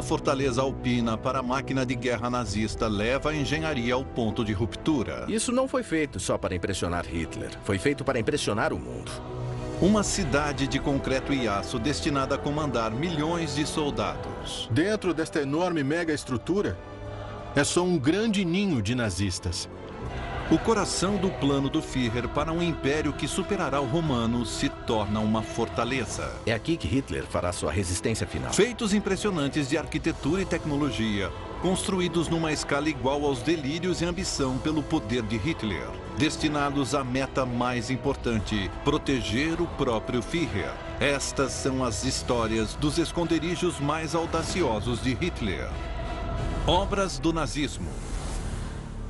uma fortaleza alpina para a máquina de guerra nazista leva a engenharia ao ponto de ruptura. Isso não foi feito só para impressionar Hitler. Foi feito para impressionar o mundo. Uma cidade de concreto e aço destinada a comandar milhões de soldados. Dentro desta enorme mega estrutura, é só um grande ninho de nazistas. O coração do plano do Führer para um império que superará o romano se torna uma fortaleza. É aqui que Hitler fará sua resistência final. Feitos impressionantes de arquitetura e tecnologia, construídos numa escala igual aos delírios e ambição pelo poder de Hitler, destinados à meta mais importante, proteger o próprio Führer. Estas são as histórias dos esconderijos mais audaciosos de Hitler. Obras do nazismo.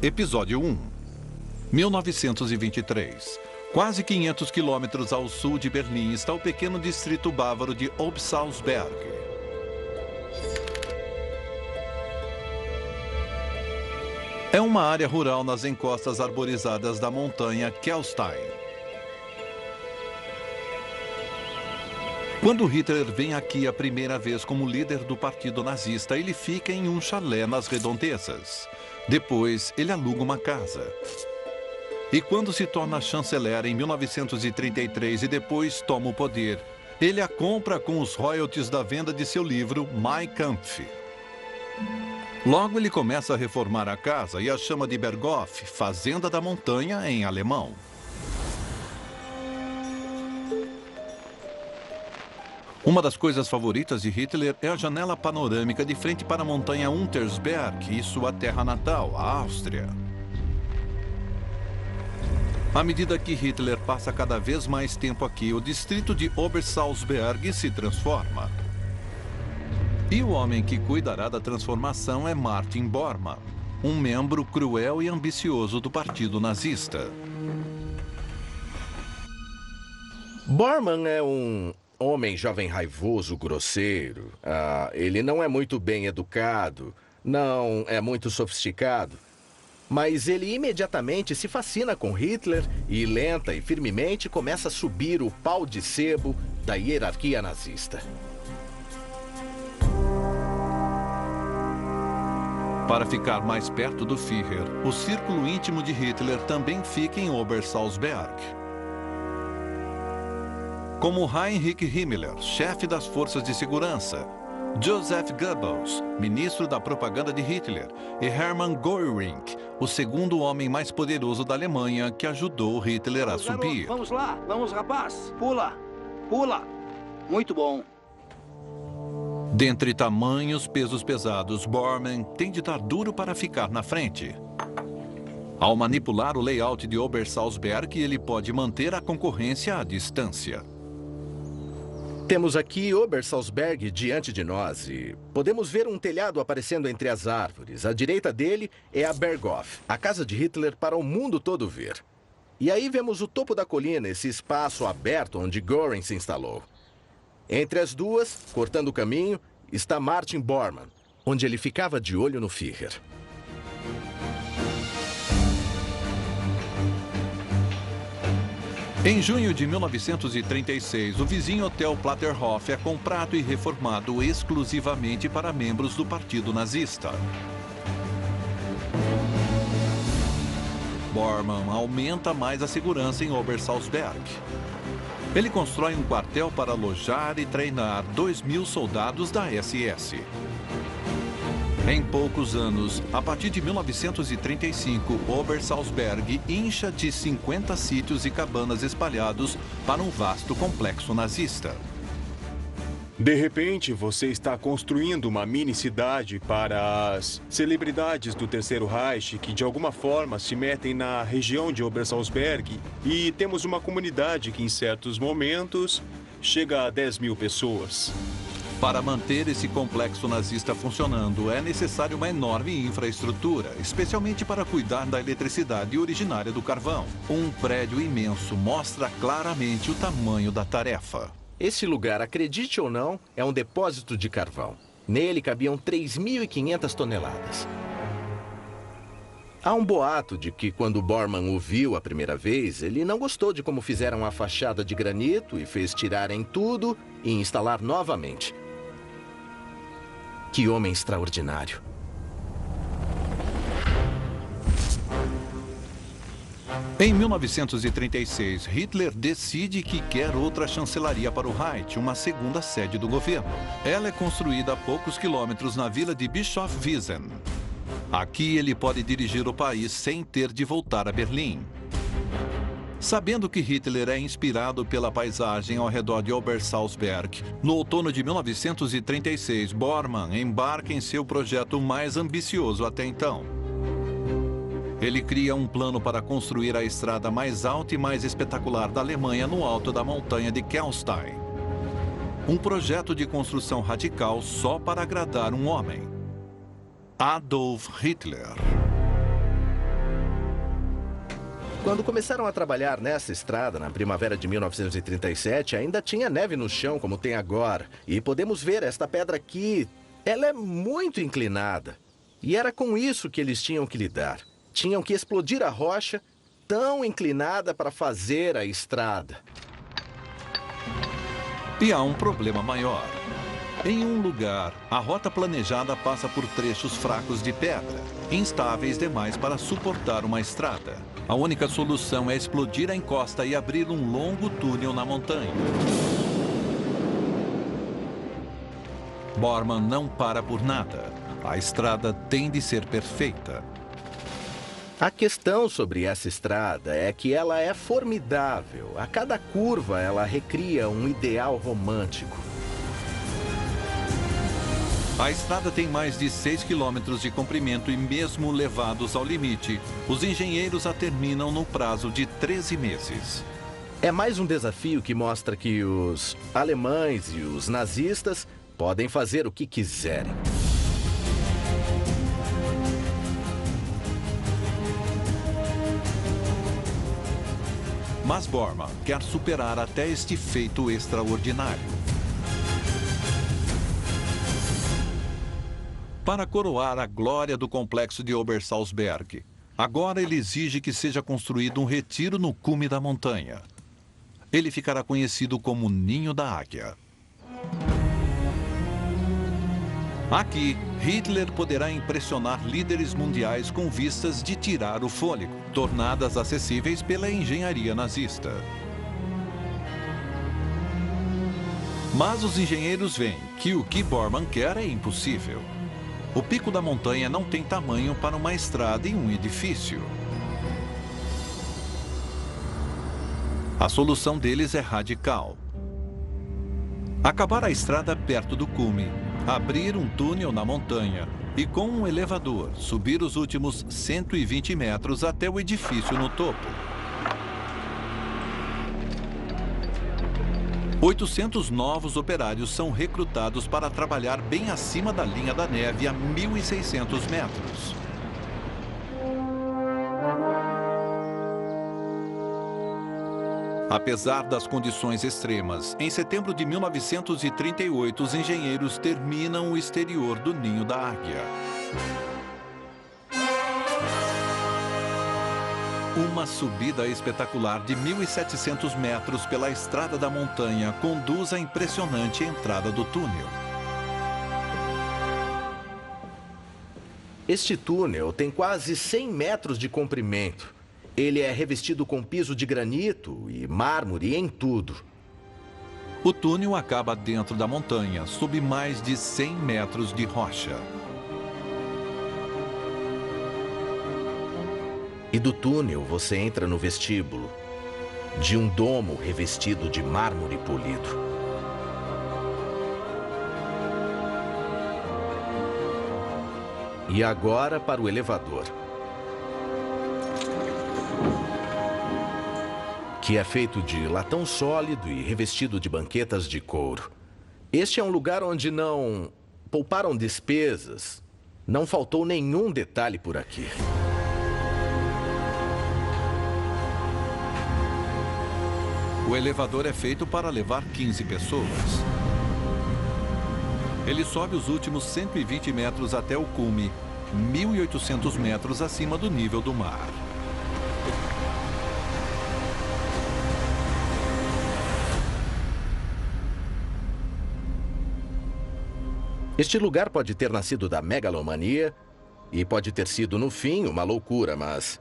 Episódio 1. 1923. Quase 500 quilômetros ao sul de Berlim está o pequeno distrito bávaro de Obersalzberg. É uma área rural nas encostas arborizadas da montanha Kelstein. Quando Hitler vem aqui a primeira vez como líder do partido nazista, ele fica em um chalé nas redondezas. Depois, ele aluga uma casa. E quando se torna chanceler em 1933 e depois toma o poder, ele a compra com os royalties da venda de seu livro Mein Kampf. Logo ele começa a reformar a casa e a chama de Berghof, Fazenda da Montanha em alemão. Uma das coisas favoritas de Hitler é a janela panorâmica de frente para a montanha Untersberg e sua terra natal, a Áustria. À medida que Hitler passa cada vez mais tempo aqui, o distrito de Obersalzberg se transforma. E o homem que cuidará da transformação é Martin Bormann, um membro cruel e ambicioso do partido nazista. Bormann é um homem jovem raivoso, grosseiro. Ele não é muito bem educado, não é muito sofisticado. Mas ele imediatamente se fascina com Hitler e lenta e firmemente começa a subir o pau de sebo da hierarquia nazista. Para ficar mais perto do Führer, o círculo íntimo de Hitler também fica em Obersalzberg. Como Heinrich Himmler, chefe das forças de segurança, Joseph Goebbels, ministro da propaganda de Hitler, e Hermann Göring, o segundo homem mais poderoso da Alemanha que ajudou Hitler a subir. Vamos lá, vamos rapaz, pula, pula, muito bom. Dentre tamanhos pesos pesados, Bormann tem de dar duro para ficar na frente. Ao manipular o layout de Obersalzberg, ele pode manter a concorrência à distância. Temos aqui Obersalzberg diante de nós e podemos ver um telhado aparecendo entre as árvores. À direita dele é a Berghof, a casa de Hitler para o mundo todo ver. E aí vemos o topo da colina, esse espaço aberto onde Göring se instalou. Entre as duas, cortando o caminho, está Martin Bormann, onde ele ficava de olho no Führer. Em junho de 1936, o vizinho Hotel Platterhof é comprado e reformado exclusivamente para membros do partido nazista. Bormann aumenta mais a segurança em Obersalzberg. Ele constrói um quartel para alojar e treinar 2.000 soldados da SS. Em poucos anos, a partir de 1935, Obersalzberg incha de 50 sítios e cabanas espalhados para um vasto complexo nazista. De repente, você está construindo uma mini-cidade para as celebridades do Terceiro Reich que, de alguma forma, se metem na região de Obersalzberg. E temos uma comunidade que, em certos momentos, chega a 10.000 pessoas. Para manter esse complexo nazista funcionando, é necessário uma enorme infraestrutura, especialmente para cuidar da eletricidade originária do carvão. Um prédio imenso mostra claramente o tamanho da tarefa. Esse lugar, acredite ou não, é um depósito de carvão. Nele cabiam 3.500 toneladas. Há um boato de que quando Bormann o viu a primeira vez, ele não gostou de como fizeram a fachada de granito e fez tirarem tudo e instalar novamente. Que homem extraordinário. Em 1936, Hitler decide que quer outra chancelaria para o Reich, uma segunda sede do governo. Ela é construída a poucos quilômetros na vila de Bischofswiesen. Aqui ele pode dirigir o país sem ter de voltar a Berlim. Sabendo que Hitler é inspirado pela paisagem ao redor de Obersalzberg, no outono de 1936, Bormann embarca em seu projeto mais ambicioso até então. Ele cria um plano para construir a estrada mais alta e mais espetacular da Alemanha no alto da montanha de Kellstein. Um projeto de construção radical só para agradar um homem: Adolf Hitler. Quando começaram a trabalhar nessa estrada, na primavera de 1937, ainda tinha neve no chão como tem agora. E podemos ver esta pedra aqui, ela é muito inclinada. E era com isso que eles tinham que lidar. Tinham que explodir a rocha tão inclinada para fazer a estrada. E há um problema maior. Em um lugar, a rota planejada passa por trechos fracos de pedra, instáveis demais para suportar uma estrada. A única solução é explodir a encosta e abrir um longo túnel na montanha. Bormann não para por nada. A estrada tem de ser perfeita. A questão sobre essa estrada é que ela é formidável. A cada curva, ela recria um ideal romântico. A estrada tem mais de 6 quilômetros de comprimento e mesmo levados ao limite, os engenheiros a terminam no prazo de 13 meses. É mais um desafio que mostra que os alemães e os nazistas podem fazer o que quiserem. Mas Bormann quer superar até este feito extraordinário. Para coroar a glória do complexo de Obersalzberg, agora ele exige que seja construído um retiro no cume da montanha. Ele ficará conhecido como Ninho da Águia. Aqui, Hitler poderá impressionar líderes mundiais com vistas de tirar o fôlego, tornadas acessíveis pela engenharia nazista. Mas os engenheiros veem que o que Bormann quer é impossível. O pico da montanha não tem tamanho para uma estrada e um edifício. A solução deles é radical. Acabar a estrada perto do cume, abrir um túnel na montanha e, com um elevador, subir os últimos 120 metros até o edifício no topo. 800 novos operários são recrutados para trabalhar bem acima da linha da neve a 1.600 metros. Apesar das condições extremas, em setembro de 1938, os engenheiros terminam o exterior do Ninho da Águia. Uma subida espetacular de 1.700 metros pela estrada da montanha conduz à impressionante entrada do túnel. Este túnel tem quase 100 metros de comprimento. Ele é revestido com piso de granito e mármore em tudo. O túnel acaba dentro da montanha, sob mais de 100 metros de rocha. E do túnel você entra no vestíbulo de um domo revestido de mármore polido. E agora para o elevador, que é feito de latão sólido e revestido de banquetas de couro. Este é um lugar onde não pouparam despesas. Não faltou nenhum detalhe por aqui. O elevador é feito para levar 15 pessoas. Ele sobe os últimos 120 metros até o cume, 1.800 metros acima do nível do mar. Este lugar pode ter nascido da megalomania e pode ter sido, no fim, uma loucura, mas,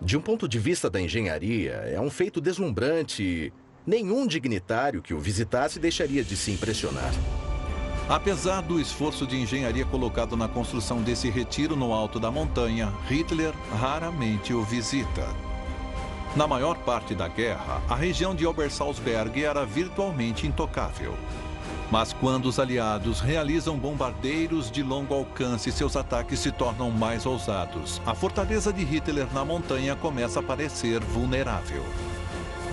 de um ponto de vista da engenharia, é um feito deslumbrante e nenhum dignitário que o visitasse deixaria de se impressionar. Apesar do esforço de engenharia colocado na construção desse retiro no alto da montanha, Hitler raramente o visita. Na maior parte da guerra, a região de Obersalzberg era virtualmente intocável. Mas quando os aliados realizam bombardeiros de longo alcance, seus ataques se tornam mais ousados. A fortaleza de Hitler na montanha começa a parecer vulnerável.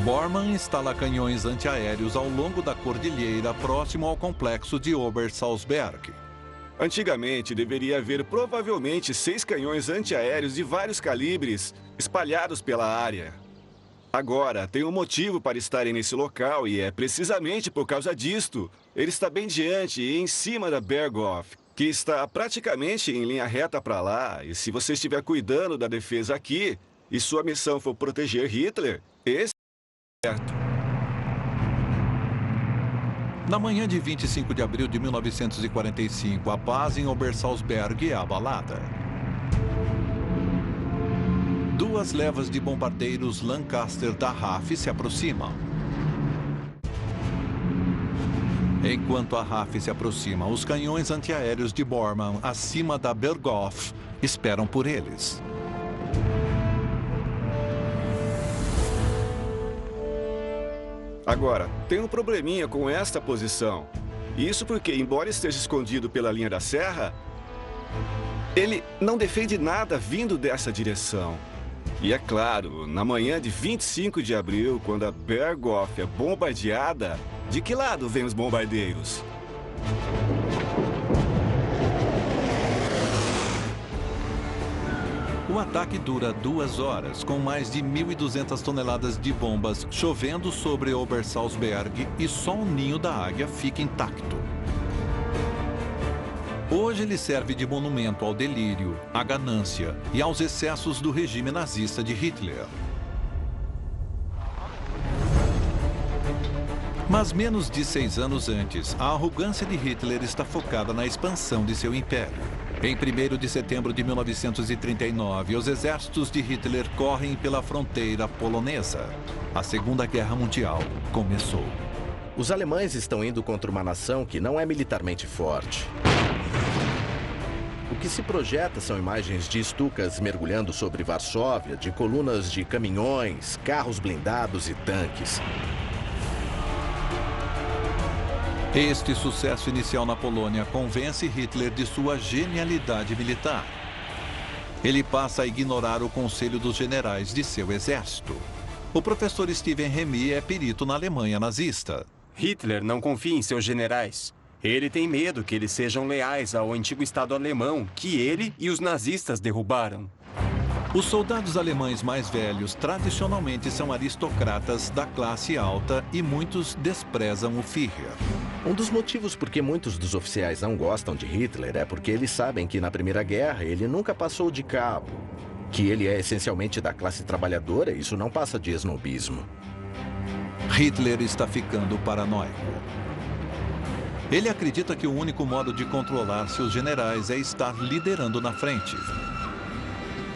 Bormann instala canhões antiaéreos ao longo da cordilheira, próximo ao complexo de Obersalzberg. Antigamente, deveria haver provavelmente 6 canhões antiaéreos de vários calibres espalhados pela área. Agora, tem um motivo para estarem nesse local e é precisamente por causa disto. Ele está bem diante e em cima da Berghof, que está praticamente em linha reta para lá. E se você estiver cuidando da defesa aqui e sua missão for proteger Hitler, esse é certo. Na manhã de 25 de abril de 1945, a paz em Obersalzberg é abalada. 2 levas de bombardeiros Lancaster da RAF se aproximam. Enquanto a RAF se aproxima, os canhões antiaéreos de Bormann, acima da Berghof, esperam por eles. Agora, tem um probleminha com esta posição. Isso porque, embora esteja escondido pela linha da serra, ele não defende nada vindo dessa direção. E é claro, na manhã de 25 de abril, quando a Berghof é bombardeada, de que lado vêm os bombardeiros? O ataque dura 2 horas, com mais de 1.200 toneladas de bombas chovendo sobre Obersalzberg e só o ninho da águia fica intacto. Hoje ele serve de monumento ao delírio, à ganância e aos excessos do regime nazista de Hitler. Mas menos de 6 anos antes, a arrogância de Hitler está focada na expansão de seu império. Em 1º de setembro de 1939, os exércitos de Hitler correm pela fronteira polonesa. A Segunda Guerra Mundial começou. Os alemães estão indo contra uma nação que não é militarmente forte. O que se projeta são imagens de Stukas mergulhando sobre Varsóvia, de colunas de caminhões, carros blindados e tanques. Este sucesso inicial na Polônia convence Hitler de sua genialidade militar. Ele passa a ignorar o conselho dos generais de seu exército. O professor Steven Remy é perito na Alemanha nazista. Hitler não confia em seus generais. Ele tem medo que eles sejam leais ao antigo Estado alemão que ele e os nazistas derrubaram. Os soldados alemães mais velhos tradicionalmente são aristocratas da classe alta e muitos desprezam o Führer. Um dos motivos por que muitos dos oficiais não gostam de Hitler é porque eles sabem que na Primeira Guerra ele nunca passou de cabo, que ele é essencialmente da classe trabalhadora e isso não passa de esnobismo. Hitler está ficando paranoico. Ele acredita que o único modo de controlar seus generais é estar liderando na frente.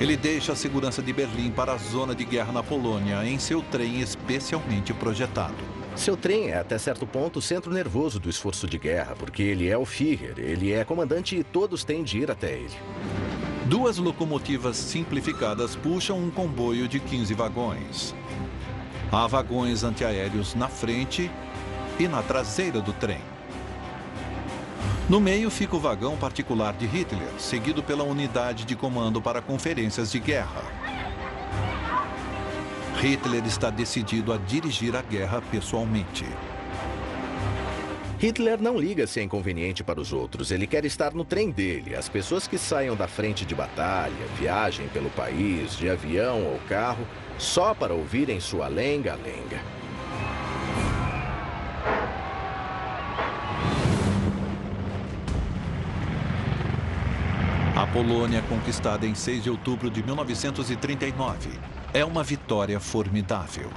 Ele deixa a segurança de Berlim para a zona de guerra na Polônia em seu trem especialmente projetado. Seu trem é, até certo ponto, o centro nervoso do esforço de guerra, porque ele é o Führer, ele é comandante e todos têm de ir até ele. 2 locomotivas simplificadas puxam um comboio de 15 vagões. Há vagões antiaéreos na frente e na traseira do trem. No meio fica o vagão particular de Hitler, seguido pela unidade de comando para conferências de guerra. Hitler está decidido a dirigir a guerra pessoalmente. Hitler não liga se é inconveniente para os outros. Ele quer estar no trem dele. As pessoas que saiam da frente de batalha, viajem pelo país, de avião ou carro, só para ouvirem sua lenga-lenga. A Polônia, conquistada em 6 de outubro de 1939, é uma vitória formidável.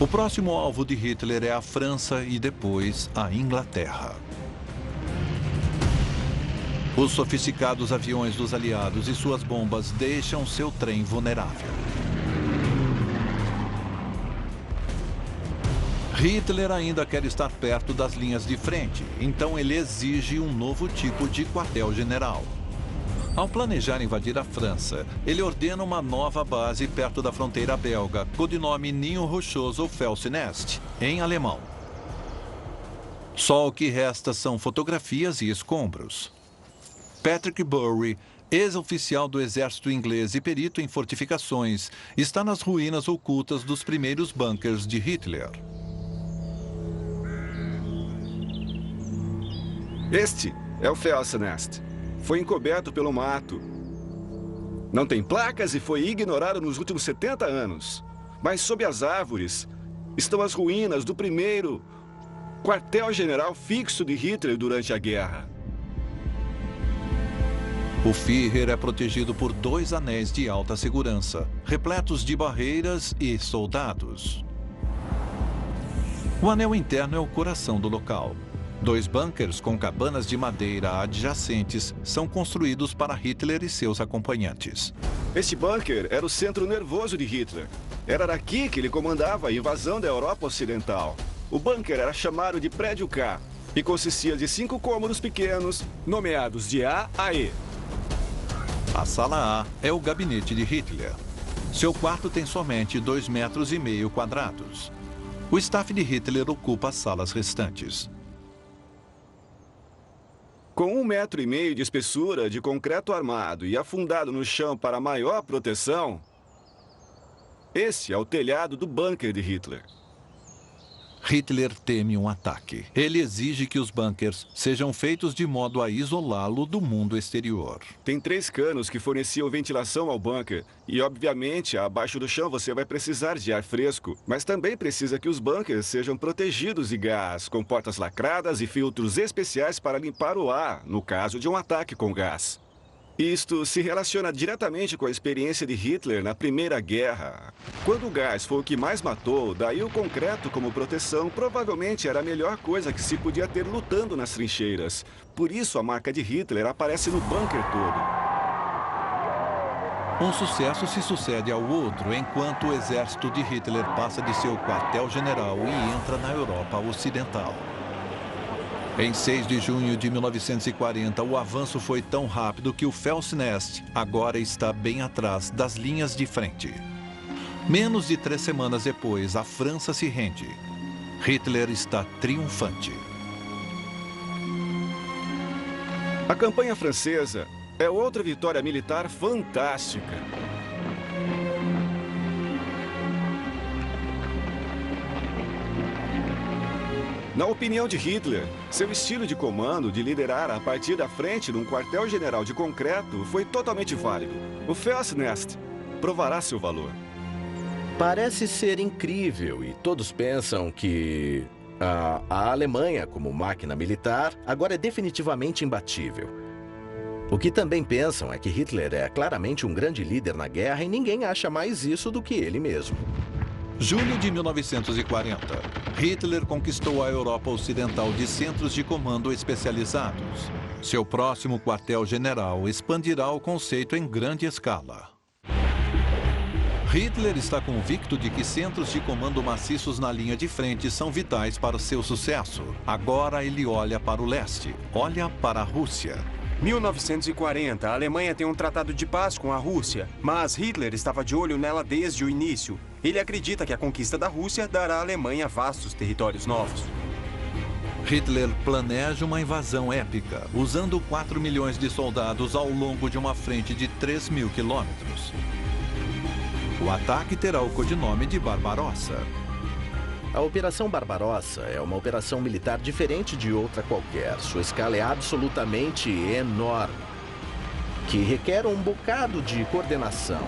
O próximo alvo de Hitler é a França e depois a Inglaterra. Os sofisticados aviões dos aliados e suas bombas deixam seu trem vulnerável. Hitler ainda quer estar perto das linhas de frente, então ele exige um novo tipo de quartel-general. Ao planejar invadir a França, ele ordena uma nova base perto da fronteira belga, codinome Ninho Rochoso ou Felsnest, em alemão. Só o que resta são fotografias e escombros. Patrick Bury, ex-oficial do exército inglês e perito em fortificações, está nas ruínas ocultas dos primeiros bunkers de Hitler. Este é o Felsnest. Foi encoberto pelo mato. Não tem placas e foi ignorado nos últimos 70 anos. Mas sob as árvores estão as ruínas do primeiro quartel-general fixo de Hitler durante a guerra. O Führer é protegido por 2 anéis de alta segurança, repletos de barreiras e soldados. O anel interno é o coração do local. 2 bunkers com cabanas de madeira adjacentes são construídos para Hitler e seus acompanhantes. Este bunker era o centro nervoso de Hitler. Era daqui que ele comandava a invasão da Europa Ocidental. O bunker era chamado de Prédio K e consistia de 5 cômodos pequenos, nomeados de A a E. A sala A é o gabinete de Hitler. Seu quarto tem somente 2,5 metros quadrados. O staff de Hitler ocupa as salas restantes. Com 1,5 metro de espessura de concreto armado e afundado no chão para maior proteção, esse é o telhado do bunker de Hitler. Hitler teme um ataque. Ele exige que os bunkers sejam feitos de modo a isolá-lo do mundo exterior. Tem 3 canos que forneciam ventilação ao bunker. E, obviamente, abaixo do chão você vai precisar de ar fresco. Mas também precisa que os bunkers sejam protegidos de gás, com portas lacradas e filtros especiais para limpar o ar, no caso de um ataque com gás. Isto se relaciona diretamente com a experiência de Hitler na Primeira Guerra. Quando o gás foi o que mais matou, daí o concreto como proteção provavelmente era a melhor coisa que se podia ter lutando nas trincheiras. Por isso a marca de Hitler aparece no bunker todo. Um sucesso se sucede ao outro enquanto o exército de Hitler passa de seu quartel-general e entra na Europa Ocidental. Em 6 de junho de 1940, o avanço foi tão rápido que o Felsnest agora está bem atrás das linhas de frente. Menos de 3 semanas depois, a França se rende. Hitler está triunfante. A campanha francesa é outra vitória militar fantástica. Na opinião de Hitler, seu estilo de comando de liderar a partir da frente num quartel-general de concreto foi totalmente válido. O Felsnest provará seu valor. Parece ser incrível e todos pensam que a Alemanha, como máquina militar, agora é definitivamente imbatível. O que também pensam é que Hitler é claramente um grande líder na guerra e ninguém acha mais isso do que ele mesmo. Julho de 1940. Hitler conquistou a Europa Ocidental de centros de comando especializados. Seu próximo quartel-general expandirá o conceito em grande escala. Hitler está convicto de que centros de comando maciços na linha de frente são vitais para o seu sucesso. Agora ele olha para o leste, olha para a Rússia. 1940, a Alemanha tem um tratado de paz com a Rússia, mas Hitler estava de olho nela desde o início. Ele acredita que a conquista da Rússia dará à Alemanha vastos territórios novos. Hitler planeja uma invasão épica, usando 4 milhões de soldados ao longo de uma frente de 3.000 quilômetros. O ataque terá o codinome de Barbarossa. A Operação Barbarossa é uma operação militar diferente de outra qualquer. Sua escala é absolutamente enorme, que requer um bocado de coordenação.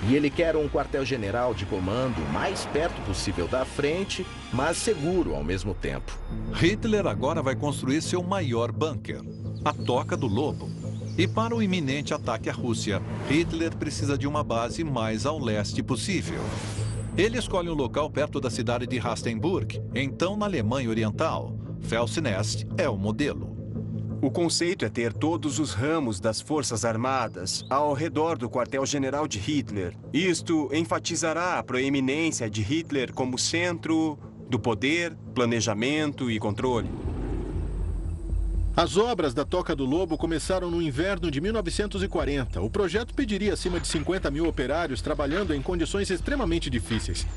E ele quer um quartel-general de comando o mais perto possível da frente, mas seguro ao mesmo tempo. Hitler agora vai construir seu maior bunker, a Toca do Lobo. E para o iminente ataque à Rússia, Hitler precisa de uma base mais ao leste possível. Ele escolhe um local perto da cidade de Rastenburg, então na Alemanha Oriental. Felsnest é o modelo. O conceito é ter todos os ramos das Forças Armadas ao redor do quartel-general de Hitler. Isto enfatizará a proeminência de Hitler como centro do poder, planejamento e controle. As obras da Toca do Lobo começaram no inverno de 1940. O projeto pediria acima de 50 mil operários trabalhando em condições extremamente difíceis.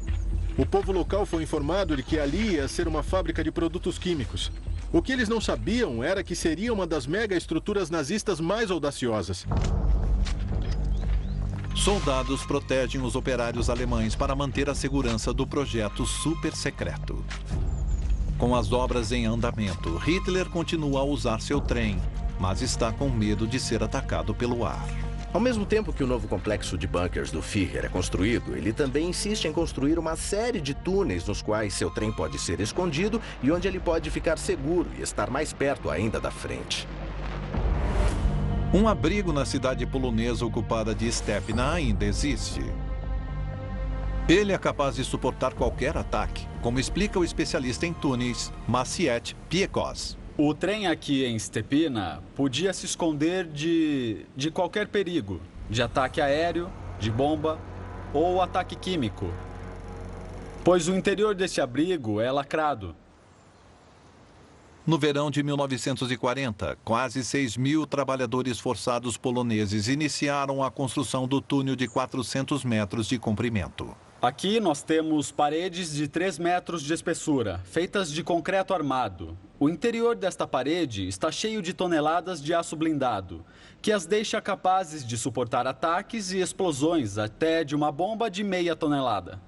O povo local foi informado de que ali ia ser uma fábrica de produtos químicos. O que eles não sabiam era que seria uma das mega-estruturas nazistas mais audaciosas. Soldados protegem os operários alemães para manter a segurança do projeto super secreto. Com as obras em andamento, Hitler continua a usar seu trem, mas está com medo de ser atacado pelo ar. Ao mesmo tempo que o novo complexo de bunkers do Führer é construído, ele também insiste em construir uma série de túneis nos quais seu trem pode ser escondido e onde ele pode ficar seguro e estar mais perto ainda da frente. Um abrigo na cidade polonesa ocupada de Stepna ainda existe. Ele é capaz de suportar qualquer ataque, como explica o especialista em túneis, Maciej Piekos. O trem aqui em Stepina podia se esconder de qualquer perigo, de ataque aéreo, de bomba ou ataque químico, pois o interior deste abrigo é lacrado. No verão de 1940, quase 6 mil trabalhadores forçados poloneses iniciaram a construção do túnel de 400 metros de comprimento. Aqui nós temos paredes de 3 metros de espessura, feitas de concreto armado. O interior desta parede está cheio de toneladas de aço blindado, que as deixa capazes de suportar ataques e explosões até de uma bomba de meia tonelada.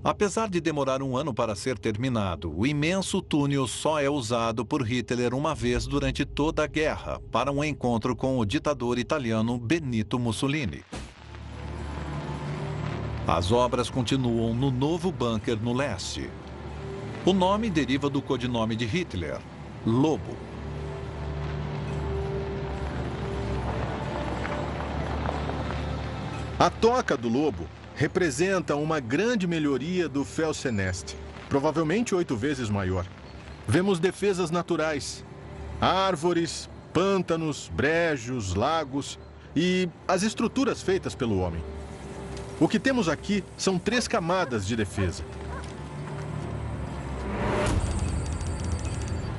Apesar de demorar um ano para ser terminado, o imenso túnel só é usado por Hitler uma vez durante toda a guerra, para um encontro com o ditador italiano Benito Mussolini. As obras continuam no novo bunker no leste. O nome deriva do codinome de Hitler, Lobo. A Toca do Lobo representa uma grande melhoria do Felsenest, provavelmente 8 vezes maior. Vemos defesas naturais, árvores, pântanos, brejos, lagos e as estruturas feitas pelo homem. O que temos aqui são 3 camadas de defesa.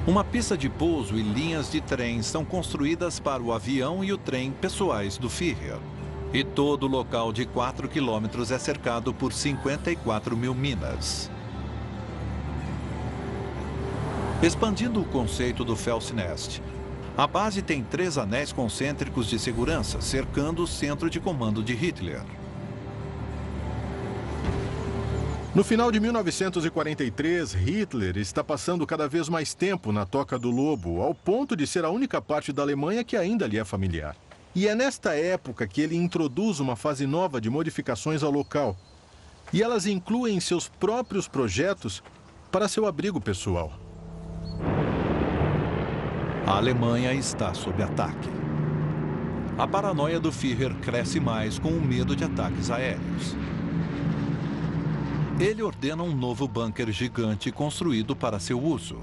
Uma pista de pouso e linhas de trem são construídas para o avião e o trem pessoais do Führer. E todo o local de 4 quilômetros é cercado por 54 mil minas. Expandindo o conceito do Felsenest, a base tem 3 anéis concêntricos de segurança cercando o centro de comando de Hitler. No final de 1943, Hitler está passando cada vez mais tempo na Toca do Lobo, ao ponto de ser a única parte da Alemanha que ainda lhe é familiar. E é nesta época que ele introduz uma fase nova de modificações ao local. E elas incluem seus próprios projetos para seu abrigo pessoal. A Alemanha está sob ataque. A paranoia do Führer cresce mais com o medo de ataques aéreos. Ele ordena um novo bunker gigante construído para seu uso.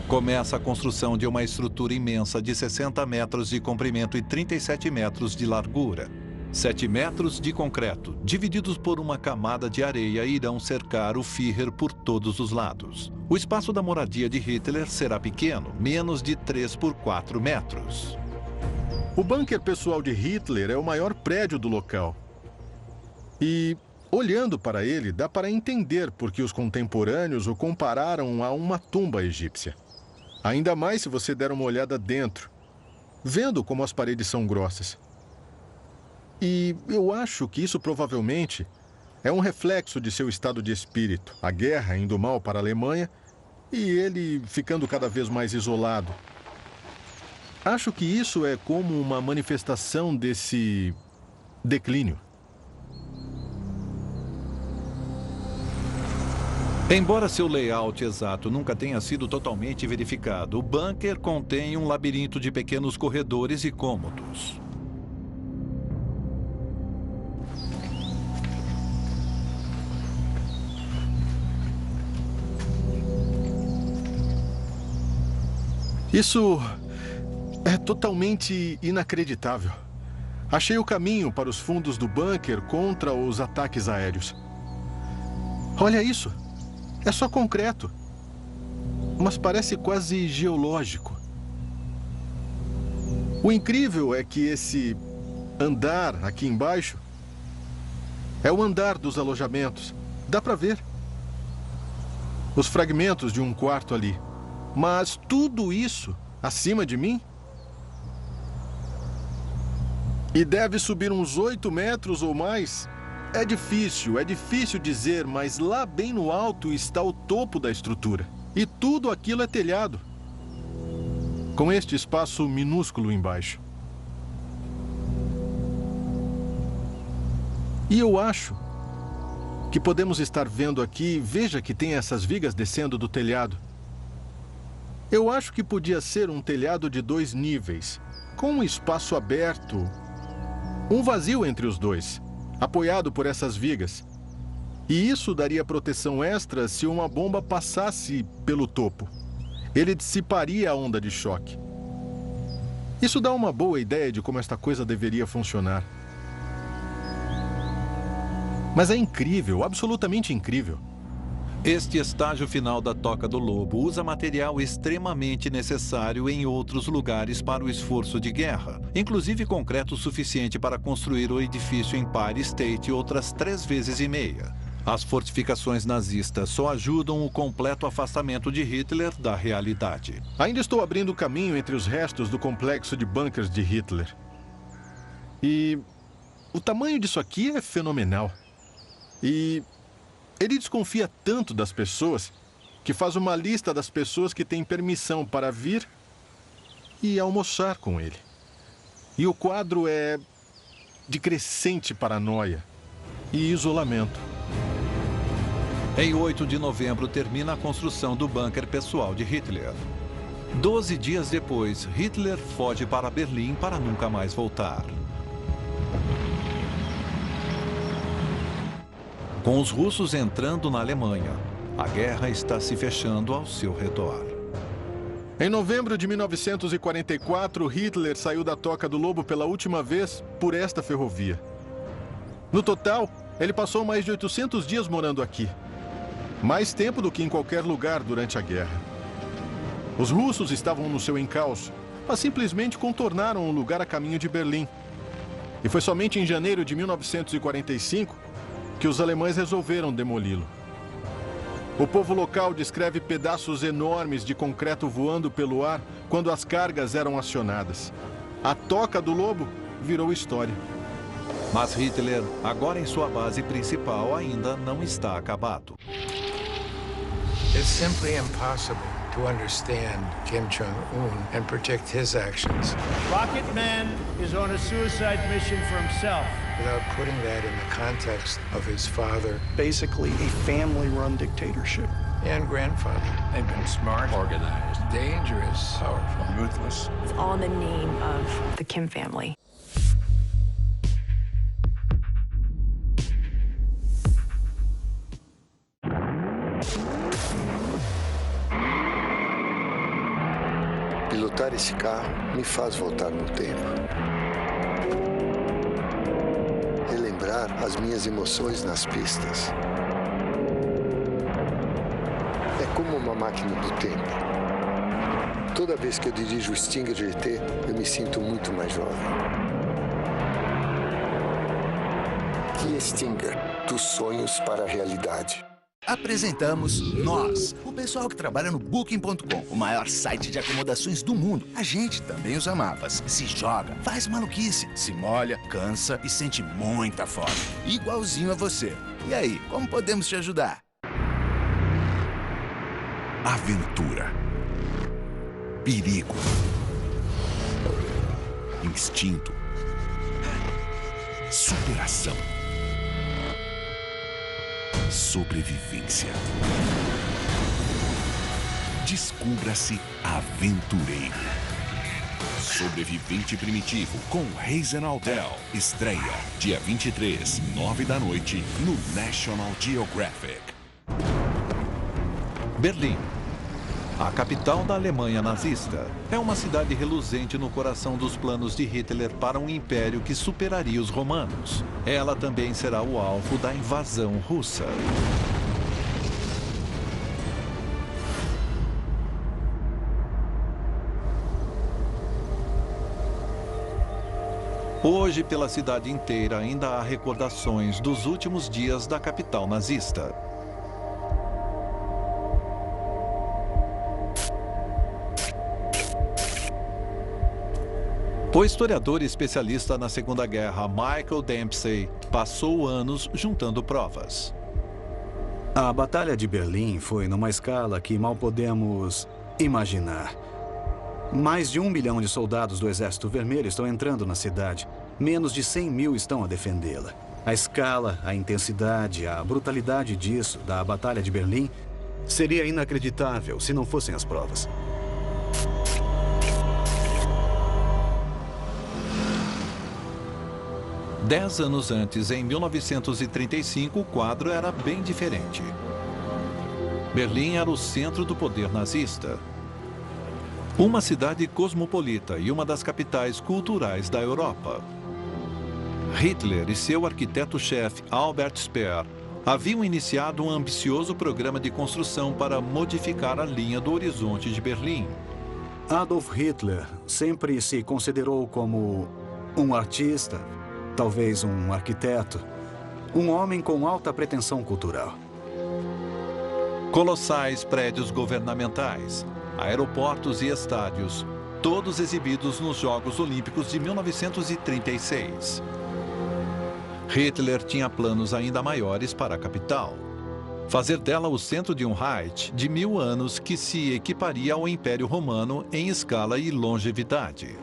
Começa a construção de uma estrutura imensa de 60 metros de comprimento e 37 metros de largura. 7 metros de concreto, divididos por uma camada de areia, irão cercar o Führer por todos os lados. O espaço da moradia de Hitler será pequeno, menos de 3 por 4 metros. O bunker pessoal de Hitler é o maior prédio do local. E, olhando para ele, dá para entender por que os contemporâneos o compararam a uma tumba egípcia. Ainda mais se você der uma olhada dentro, vendo como as paredes são grossas. E eu acho que isso provavelmente é um reflexo de seu estado de espírito, a guerra indo mal para a Alemanha e ele ficando cada vez mais isolado. Acho que isso é como uma manifestação desse declínio. Embora seu layout exato nunca tenha sido totalmente verificado, o bunker contém um labirinto de pequenos corredores e cômodos. Isso é totalmente inacreditável. Achei o caminho para os fundos do bunker contra os ataques aéreos. Olha isso. É só concreto. Mas parece quase geológico. O incrível é que esse andar aqui embaixo é o andar dos alojamentos. Dá para ver os fragmentos de um quarto ali. Mas tudo isso acima de mim? E deve subir uns 8 metros ou mais? É difícil dizer, mas lá bem no alto está o topo da estrutura. E tudo aquilo é telhado, com este espaço minúsculo embaixo. E eu acho que podemos estar vendo aqui, veja que tem essas vigas descendo do telhado. Eu acho que podia ser um telhado de 2 níveis, com um espaço aberto, um vazio entre os dois, apoiado por essas vigas. E isso daria proteção extra se uma bomba passasse pelo topo. Ele dissiparia a onda de choque. Isso dá uma boa ideia de como esta coisa deveria funcionar. Mas é incrível, absolutamente incrível. Este estágio final da Toca do Lobo usa material extremamente necessário em outros lugares para o esforço de guerra, inclusive concreto suficiente para construir o edifício Empire State outras 3 vezes e meia. As fortificações nazistas só ajudam o completo afastamento de Hitler da realidade. Ainda estou abrindo caminho entre os restos do complexo de bunkers de Hitler. E o tamanho disso aqui é fenomenal. E ele desconfia tanto das pessoas que faz uma lista das pessoas que têm permissão para vir e almoçar com ele. E o quadro é de crescente paranoia e isolamento. Em 8 de novembro termina a construção do bunker pessoal de Hitler. 12 dias depois, Hitler foge para Berlim para nunca mais voltar. Com os russos entrando na Alemanha, a guerra está se fechando ao seu redor. Em novembro de 1944, Hitler saiu da Toca do Lobo pela última vez por esta ferrovia. No total, ele passou mais de 800 dias morando aqui. Mais tempo do que em qualquer lugar durante a guerra. Os russos estavam no seu encalço, mas simplesmente contornaram o lugar a caminho de Berlim. E foi somente em janeiro de 1945 que os alemães resolveram demoli-lo. O povo local descreve pedaços enormes de concreto voando pelo ar quando as cargas eram acionadas. A Toca do Lobo virou história. Mas Hitler, agora em sua base principal, ainda não está acabado. It's simply impossible to understand Kim Jong-un and predict his actions. Rocket Man is on a suicide mission for himself. Without putting that in the context of his father. Basically a family-run dictatorship. And grandfather. They've been smart, organized, dangerous, powerful, ruthless. It's all in the name of the Kim family. Pilotar esse carro me faz voltar no tempo. Relembrar as minhas emoções nas pistas. É como uma máquina do tempo. Toda vez que eu dirijo o Stinger GT, eu me sinto muito mais jovem. Kia Stinger, dos sonhos para a realidade. Apresentamos nós, o pessoal que trabalha no Booking.com, o maior site de acomodações do mundo. A gente também usa mapas, se joga, faz maluquice, se molha, cansa e sente muita fome. Igualzinho a você. E aí, como podemos te ajudar? Aventura. Perigo. Instinto. Superação. Sobrevivência. Descubra-se aventureiro. Sobrevivente Primitivo com Hazen Aldel. Estreia dia 23, 9 da noite, no National Geographic. Berlim. a capital da Alemanha nazista. É uma cidade reluzente no coração dos planos de Hitler para um império que superaria os romanos. Ela também será o alvo da invasão russa. Hoje, pela cidade inteira, ainda há recordações dos últimos dias da capital nazista. O historiador e especialista na Segunda Guerra, Michael Dempsey, passou anos juntando provas. A Batalha de Berlim foi numa escala que mal podemos imaginar. Mais de 1 milhão de soldados do Exército Vermelho estão entrando na cidade. Menos de 100 mil estão a defendê-la. A escala, a intensidade, a brutalidade disso, da Batalha de Berlim, seria inacreditável se não fossem as provas. Dez anos antes, em 1935, o quadro era bem diferente. Berlim era o centro do poder nazista. Uma cidade cosmopolita e uma das capitais culturais da Europa. Hitler e seu arquiteto-chefe, Albert Speer, haviam iniciado um ambicioso programa de construção para modificar a linha do horizonte de Berlim. Adolf Hitler sempre se considerou como um artista, talvez um arquiteto, um homem com alta pretensão cultural. Colossais prédios governamentais, aeroportos e estádios, todos exibidos nos Jogos Olímpicos de 1936. Hitler tinha planos ainda maiores para a capital. Fazer dela o centro de um Reich de 1000 anos que se equiparia ao Império Romano em escala e longevidade.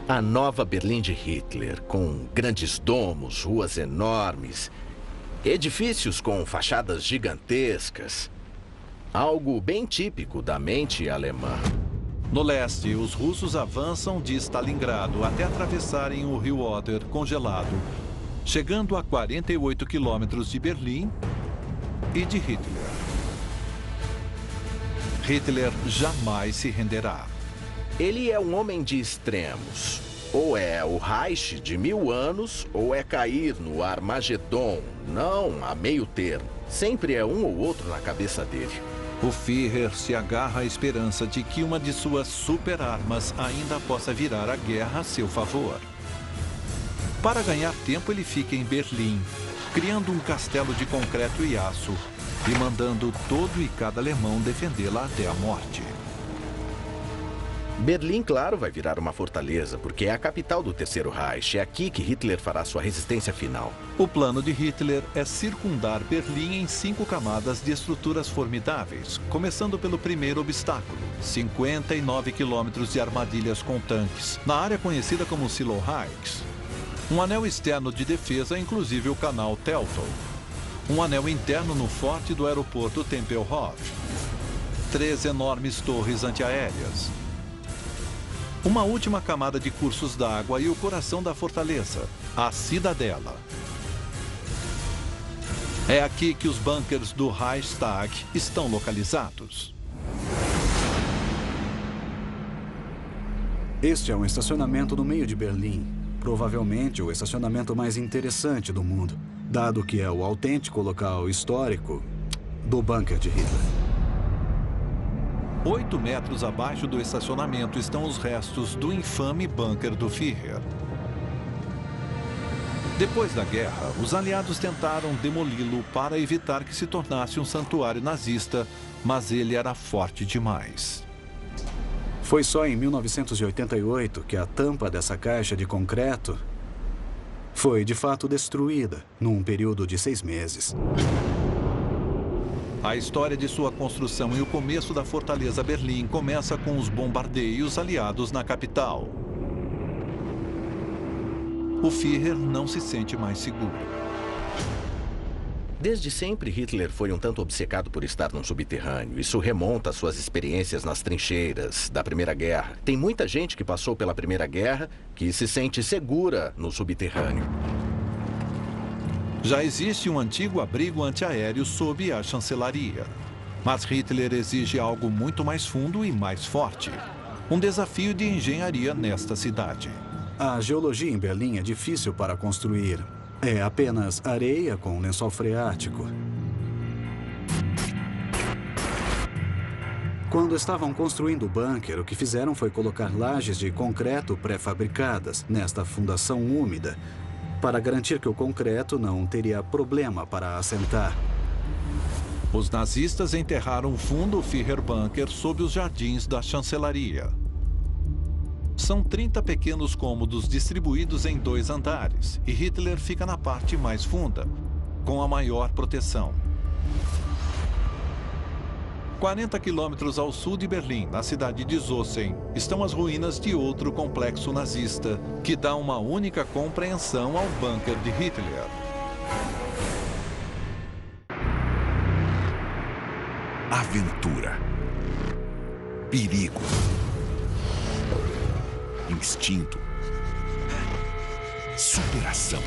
A nova Berlim de Hitler, com grandes domos, ruas enormes, edifícios com fachadas gigantescas. Algo bem típico da mente alemã. No leste, os russos avançam de Stalingrado até atravessarem o rio Oder congelado, chegando a 48 quilômetros de Berlim e de Hitler. Hitler jamais se renderá. Ele é um homem de extremos. Ou é o Reich de 1000 anos, ou é cair no Armagedon. Não há meio termo. Sempre é um ou outro na cabeça dele. O Führer se agarra à esperança de que uma de suas super-armas ainda possa virar a guerra a seu favor. Para ganhar tempo, ele fica em Berlim, criando um castelo de concreto e aço e mandando todo e cada alemão defendê-la até a morte. Berlim, claro, vai virar uma fortaleza, porque é a capital do Terceiro Reich. É aqui que Hitler fará sua resistência final. O plano de Hitler é circundar Berlim em 5 camadas de estruturas formidáveis, começando pelo primeiro obstáculo, 59 quilômetros de armadilhas com tanques, na área conhecida como Silo Heights. Um anel externo de defesa, inclusive o canal Teltow. Um anel interno no forte do aeroporto Tempelhof. 3 enormes torres antiaéreas. Uma última camada de cursos d'água e o coração da fortaleza, a Cidadela. É aqui que os bunkers do Reichstag estão localizados. Este é um estacionamento no meio de Berlim. Provavelmente o estacionamento mais interessante do mundo, dado que é o autêntico local histórico do bunker de Hitler. 8 metros abaixo do estacionamento estão os restos do infame bunker do Führer. Depois da guerra, os aliados tentaram demoli-lo para evitar que se tornasse um santuário nazista, mas ele era forte demais. Foi só em 1988 que a tampa dessa caixa de concreto foi de fato destruída, num período de 6 meses. A história de sua construção e o começo da Fortaleza Berlim começa com os bombardeios aliados na capital. O Führer não se sente mais seguro. Desde sempre, Hitler foi um tanto obcecado por estar num subterrâneo. Isso remonta às suas experiências nas trincheiras da Primeira Guerra. Tem muita gente que passou pela Primeira Guerra que se sente segura no subterrâneo. Já existe um antigo abrigo antiaéreo sob a chancelaria. Mas Hitler exige algo muito mais fundo e mais forte. Um desafio de engenharia nesta cidade. A geologia em Berlim é difícil para construir. É apenas areia com lençol freático. Quando estavam construindo o bunker, o que fizeram foi colocar lajes de concreto pré-fabricadas nesta fundação úmida, para garantir que o concreto não teria problema para assentar. Os nazistas enterraram fundo o Führerbunker sob os jardins da chancelaria. São 30 pequenos cômodos distribuídos em 2 andares, e Hitler fica na parte mais funda, com a maior proteção. 40 quilômetros ao sul de Berlim, na cidade de Zossen, estão as ruínas de outro complexo nazista, que dá uma única compreensão ao bunker de Hitler. Aventura, perigo, instinto, superação,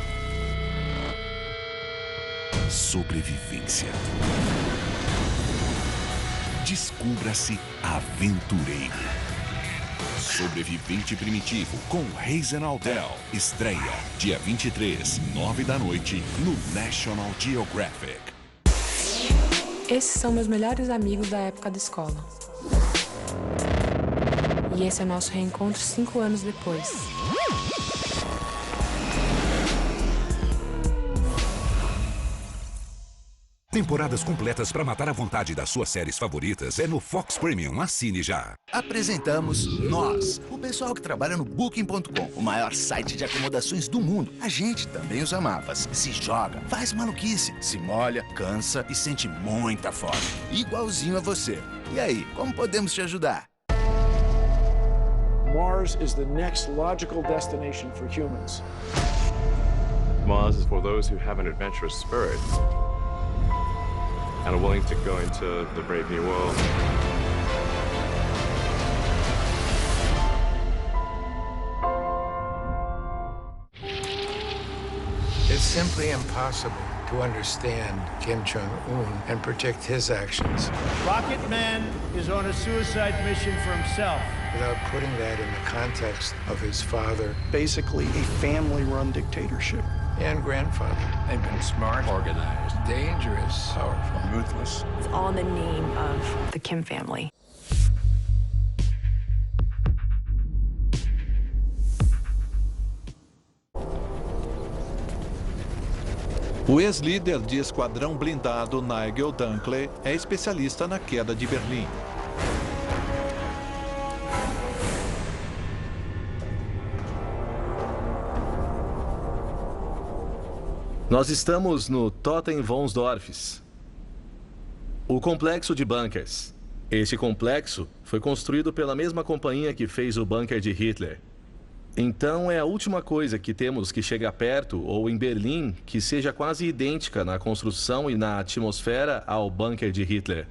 sobrevivência. Descubra-se aventureiro. Sobrevivente Primitivo com Hazen Aldel. Estreia dia 23, 9 da noite, no National Geographic. Esses são meus melhores amigos da época da escola. E esse é o nosso reencontro 5 anos depois. Temporadas completas para matar a vontade das suas séries favoritas é no Fox Premium. Assine já. Apresentamos Nós, o pessoal que trabalha no Booking.com, o maior site de acomodações do mundo. A gente também usa mapas. Se joga, faz maluquice, se molha, cansa e sente muita fome. Igualzinho a você. E aí, como podemos te ajudar? Mars is the next logical destination for humans. Mars is for those who have an adventurous spirit and are willing to go into the brave new world. It's simply impossible to understand Kim Jong-un and predict his actions Rocket Man is on a suicide mission for himself. without putting that in the context of his father Basically a family-run dictatorship. and grandfather. They've been smart, organized, Dangerous, powerful, ruthless. It's all in the name of the Kim family. O ex-líder de esquadrão blindado Nigel Dunkley é especialista na queda de Berlim. Nós estamos no Totem Wonsdorfs, o complexo de bunkers. Este complexo foi construído pela mesma companhia que fez o bunker de Hitler. Então é a última coisa que temos que chegar perto ou em Berlim que seja quase idêntica na construção e na atmosfera ao bunker de Hitler.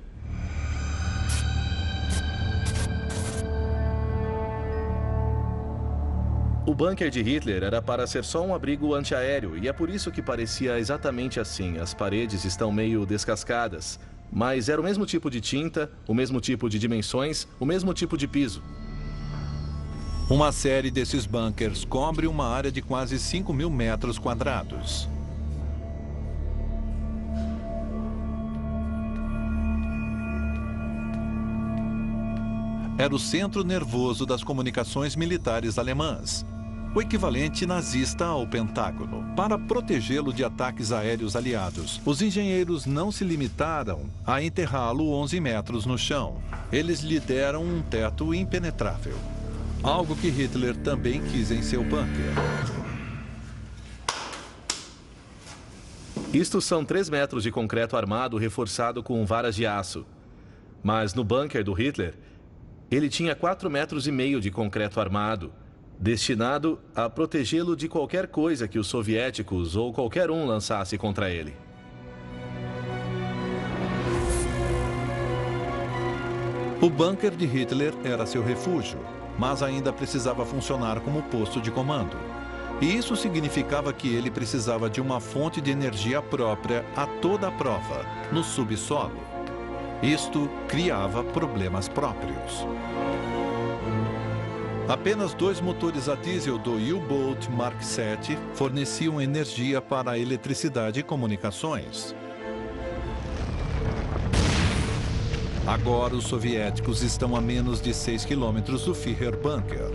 O bunker de Hitler era para ser só um abrigo antiaéreo e é por isso que parecia exatamente assim. As paredes estão meio descascadas, mas era o mesmo tipo de tinta, o mesmo tipo de dimensões, o mesmo tipo de piso. Uma série desses bunkers cobre uma área de quase 5.000 metros quadrados. Era o centro nervoso das comunicações militares alemãs, o equivalente nazista ao Pentágono. Para protegê-lo de ataques aéreos aliados, os engenheiros não se limitaram a enterrá-lo 11 metros no chão. Eles lhe deram um teto impenetrável. Algo que Hitler também quis em seu bunker. Isto são 3 metros de concreto armado reforçado com varas de aço. Mas no bunker do Hitler, ele tinha 4,5 metros de concreto armado, destinado a protegê-lo de qualquer coisa que os soviéticos ou qualquer um lançasse contra ele. O bunker de Hitler era seu refúgio, mas ainda precisava funcionar como posto de comando. E isso significava que ele precisava de uma fonte de energia própria a toda a prova, no subsolo. Isto criava problemas próprios. Apenas 2 motores a diesel do U-Boat Mark VII forneciam energia para a eletricidade e comunicações. Agora os soviéticos estão a menos de 6 quilômetros do Führerbunker.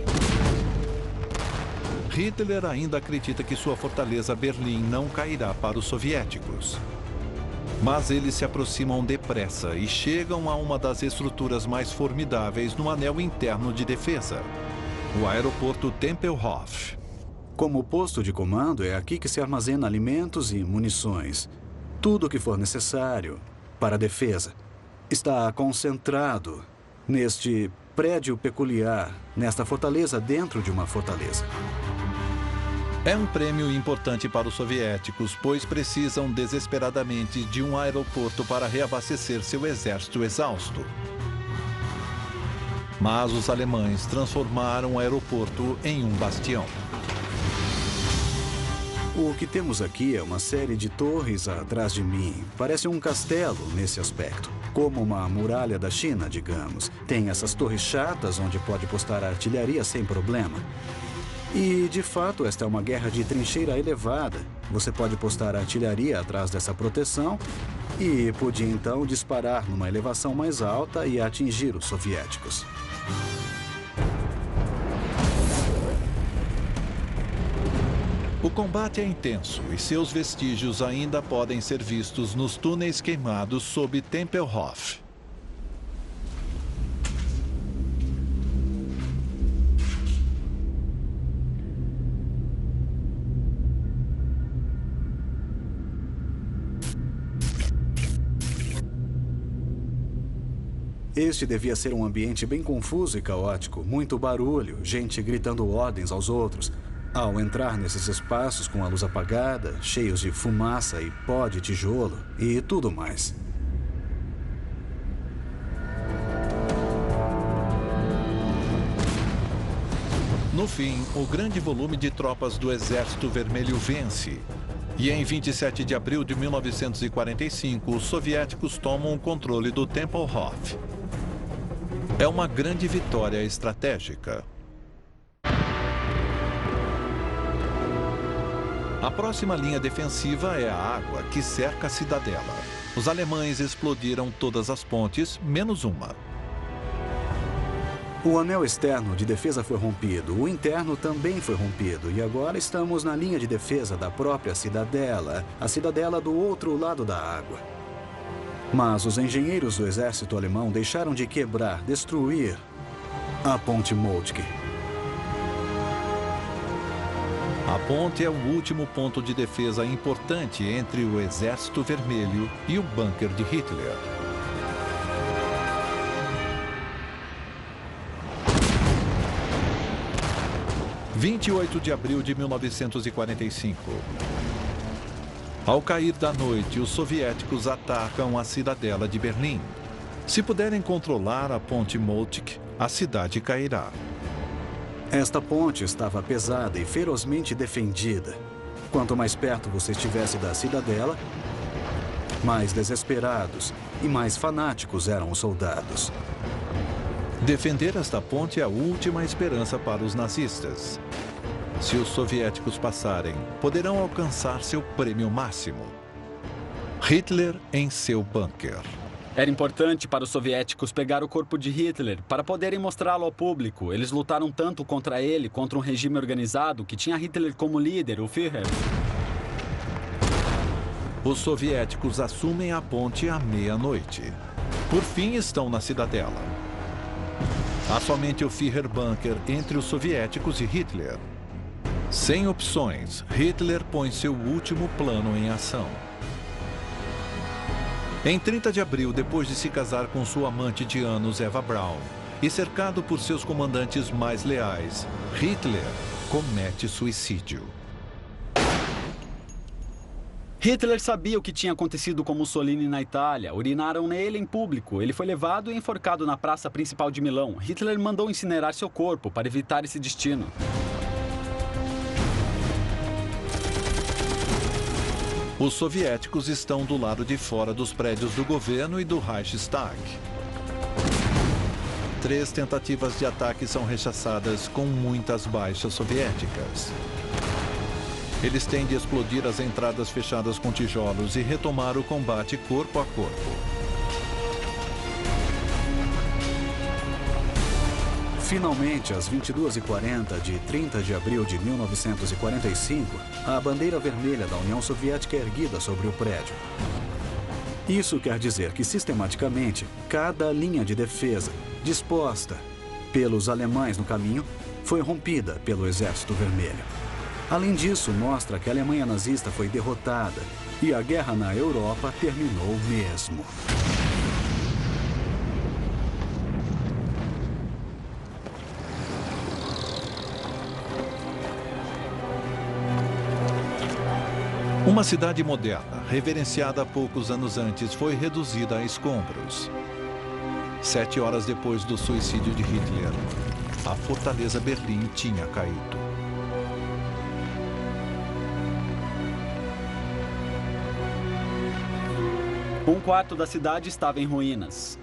Hitler ainda acredita que sua fortaleza Berlim não cairá para os soviéticos. Mas eles se aproximam depressa e chegam a uma das estruturas mais formidáveis no anel interno de defesa, o aeroporto Tempelhof. Como posto de comando, é aqui que se armazena alimentos e munições. Tudo o que for necessário para a defesa está concentrado neste prédio peculiar, nesta fortaleza dentro de uma fortaleza. É um prêmio importante para os soviéticos, pois precisam desesperadamente de um aeroporto para reabastecer seu exército exausto. Mas os alemães transformaram o aeroporto em um bastião. O que temos aqui é uma série de torres atrás de mim. Parece um castelo nesse aspecto. Como uma muralha da China, digamos. Tem essas torres chatas onde pode postar artilharia sem problema. E, de fato, esta é uma guerra de trincheira elevada. Você pode postar artilharia atrás dessa proteção e podia, então, disparar numa elevação mais alta e atingir os soviéticos. O combate é intenso e seus vestígios ainda podem ser vistos nos túneis queimados sob Tempelhof. Este devia ser um ambiente bem confuso e caótico, muito barulho, gente gritando ordens aos outros. Ao entrar nesses espaços com a luz apagada, cheios de fumaça e pó de tijolo e tudo mais. No fim, o grande volume de tropas do Exército Vermelho vence. E em 27 de abril de 1945, os soviéticos tomam o controle do Tempelhof. É uma grande vitória estratégica. A próxima linha defensiva é a água que cerca a cidadela. Os alemães explodiram todas as pontes, menos uma. O anel externo de defesa foi rompido, o interno também foi rompido e agora estamos na linha de defesa da própria cidadela, a cidadela do outro lado da água. Mas os engenheiros do exército alemão deixaram de quebrar, destruir a ponte Moltke. A ponte é o último ponto de defesa importante entre o Exército Vermelho e o bunker de Hitler. – 28 de abril de 1945. Ao cair da noite, os soviéticos atacam a cidadela de Berlim. Se puderem controlar a ponte Moltke, a cidade cairá. Esta ponte estava pesada e ferozmente defendida. Quanto mais perto você estivesse da cidadela, mais desesperados e mais fanáticos eram os soldados. Defender esta ponte é a última esperança para os nazistas. Se os soviéticos passarem, poderão alcançar seu prêmio máximo. Hitler em seu bunker. Era importante para os soviéticos pegar o corpo de Hitler para poderem mostrá-lo ao público. Eles lutaram tanto contra ele, contra um regime organizado que tinha Hitler como líder, o Führer. Os soviéticos assumem a ponte à meia-noite. Por fim, estão na cidadela. Há somente o Führerbunker entre os soviéticos e Hitler. Sem opções, Hitler põe seu último plano em ação. Em 30 de abril, depois de se casar com sua amante de anos, Eva Braun, e cercado por seus comandantes mais leais, Hitler comete suicídio. Hitler sabia o que tinha acontecido com Mussolini na Itália. Urinaram nele em público. Ele foi levado e enforcado na praça principal de Milão. Hitler mandou incinerar seu corpo para evitar esse destino. Os soviéticos estão do lado de fora dos prédios do governo e do Reichstag. 3 tentativas de ataque são rechaçadas com muitas baixas soviéticas. Eles têm de explodir as entradas fechadas com tijolos e retomar o combate corpo a corpo. Finalmente, às 22h40 de 30 de abril de 1945, a bandeira vermelha da União Soviética é erguida sobre o prédio. Isso quer dizer que, sistematicamente, cada linha de defesa disposta pelos alemães no caminho foi rompida pelo Exército Vermelho. Além disso, mostra que a Alemanha nazista foi derrotada e a guerra na Europa terminou mesmo. Uma cidade moderna, reverenciada poucos anos antes, foi reduzida a escombros. 7 horas depois do suicídio de Hitler, a fortaleza Berlim tinha caído. Um quarto da cidade estava em ruínas.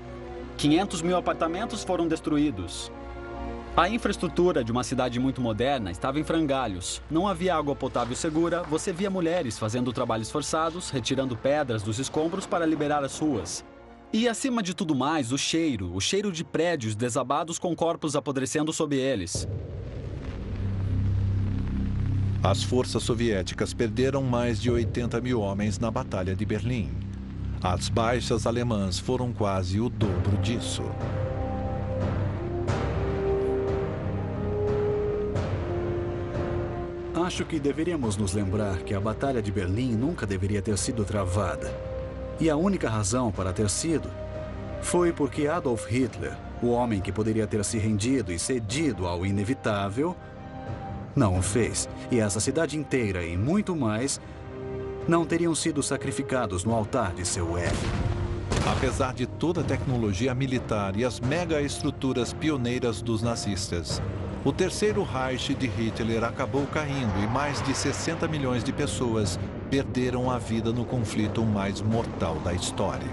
500 mil apartamentos foram destruídos. A infraestrutura de uma cidade muito moderna estava em frangalhos. Não havia água potável segura, você via mulheres fazendo trabalhos forçados, retirando pedras dos escombros para liberar as ruas. E, acima de tudo mais, o cheiro de prédios desabados com corpos apodrecendo sob eles. As forças soviéticas perderam mais de 80 mil homens na Batalha de Berlim. As baixas alemãs foram quase o dobro disso. Acho que deveríamos nos lembrar que a Batalha de Berlim nunca deveria ter sido travada. E a única razão para ter sido foi porque Adolf Hitler, o homem que poderia ter se rendido e cedido ao inevitável, não o fez. E essa cidade inteira e muito mais não teriam sido sacrificados no altar de seu ego. Apesar de toda a tecnologia militar e as mega-estruturas pioneiras dos nazistas, o terceiro Reich de Hitler acabou caindo e mais de 60 milhões de pessoas perderam a vida no conflito mais mortal da história.